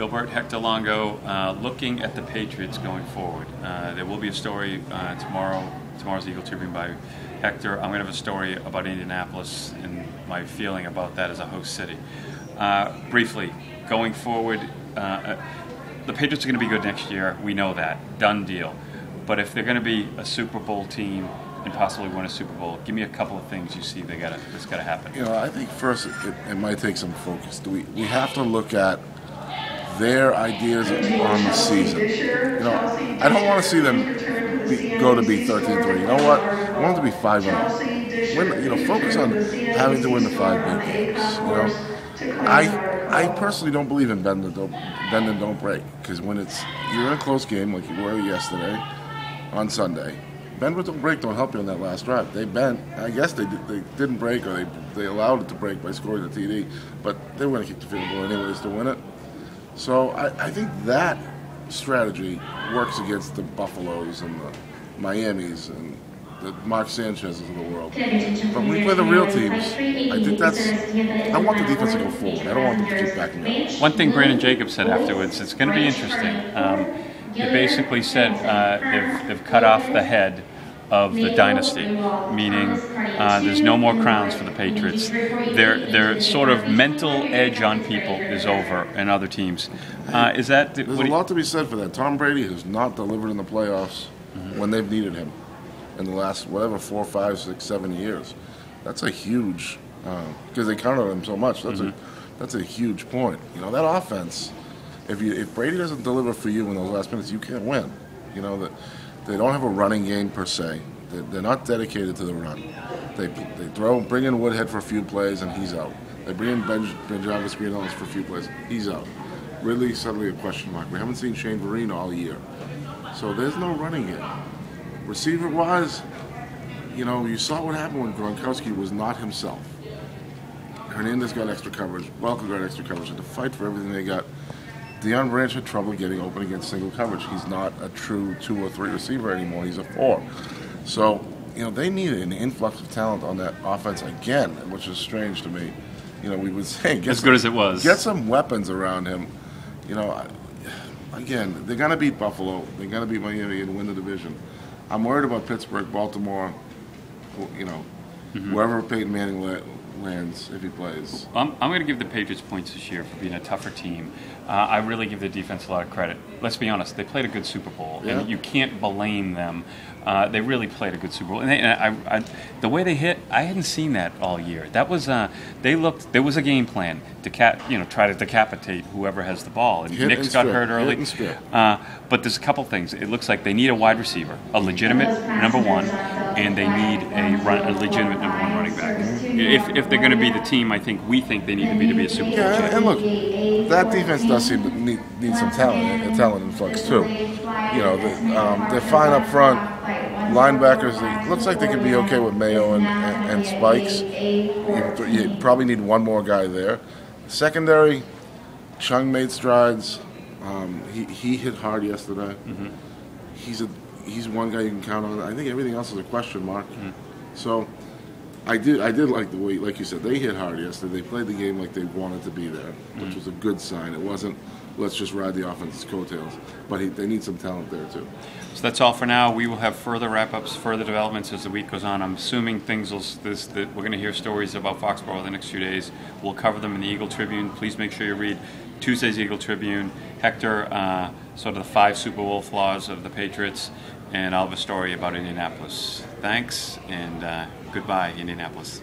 Gilbert, Hector Longo, looking at the Patriots going forward. There will be a story tomorrow's Eagle Tribune by Hector. I'm going to have a story about Indianapolis and my feeling about that as a host city. Briefly, going forward, the Patriots are going to be good next year. We know that. Done deal. But if they're going to be a Super Bowl team and possibly win a Super Bowl, give me a couple of things you see that's got to happen. I think first it might take some focus. We have to look at their ideas on the season. I don't want to see them go to be 13-3. You know what? I want them to be 5-0. Focus on having to win the 5 big games. I personally don't believe in bend and don't break, because when you're in a close game like you were yesterday on Sunday, bend but don't break don't help you on that last drive. They bent. I guess they didn't break, or they allowed it to break by scoring the TD, but they were going to kick the field goal anyways to win it. So I think that strategy works against the Buffaloes and the Miamis and the Mark Sanchez's of the world. But when we play the real teams, I think I want the defense to go forward. I don't want them to keep backing up. One thing Brandon Jacobs said afterwards, it's going to be interesting. He basically said they've cut off the head of the dynasty, meaning there's no more crowns for the Patriots. Their sort of mental edge on people is over in other teams. There's a lot to be said for that. Tom Brady has not delivered in the playoffs when they've needed him in the last 4, 5, 6, 7 years. That's a huge, because they counted on him so much. That's a huge point. That offense. If Brady doesn't deliver for you in those last minutes, you can't win. That they don't have a running game per se. They're not dedicated to the run. They bring in Woodhead for a few plays and he's out. They bring in Benjamin Spinoza for a few plays, he's out. Ridley suddenly a question mark. We haven't seen Shane Vereen all year, so there's no running game. Receiver-wise, you saw what happened when Gronkowski was not himself. Hernandez got extra coverage. Welker got extra coverage. Had to fight for everything they got. Deion Branch had trouble getting open against single coverage. He's not a true 2 or 3 receiver anymore. He's a 4. So, they needed an influx of talent on that offense again, which is strange to me. We would say as good as it was. Get some weapons around him. Again, they're going to beat Buffalo. They're going to beat Miami and win the division. I'm worried about Pittsburgh, Baltimore, wherever Peyton Manning lands if he plays. I'm going to give the Patriots points this year for being a tougher team. I really give the defense a lot of credit. Let's be honest, they played a good Super Bowl, and you can't blame them. They really played a good Super Bowl, and the way they hit, I hadn't seen that all year. That was there was a game plan to try to decapitate whoever has the ball. And Nick's got hurt early. But there's a couple things. It looks like they need a wide receiver, a legitimate number 1, and they need a legitimate number 1 running back. If they're going to be the team, we think they need to be a Super Bowl champion. And look, that defense does seem to need some talent influx too. They're fine up front. Linebackers, it looks like they could be okay with Mayo and Spikes. You probably need one more guy there. Secondary, Chung made strides. He hit hard yesterday. He's one guy you can count on. I think everything else is a question mark. So I did like the way, like you said, they hit hard yesterday. They played the game like they wanted to be there, which was a good sign. It wasn't, let's just ride the offense's coattails. But they need some talent there, too. So that's all for now. We will have further wrap-ups, further developments as the week goes on. I'm assuming we're going to hear stories about Foxborough the next few days. We'll cover them in the Eagle Tribune. Please make sure you read Tuesday's Eagle Tribune. Hector, sort of the 5 Super Bowl flaws of the Patriots, and I'll have a story about Indianapolis. Thanks, and goodbye, Indianapolis.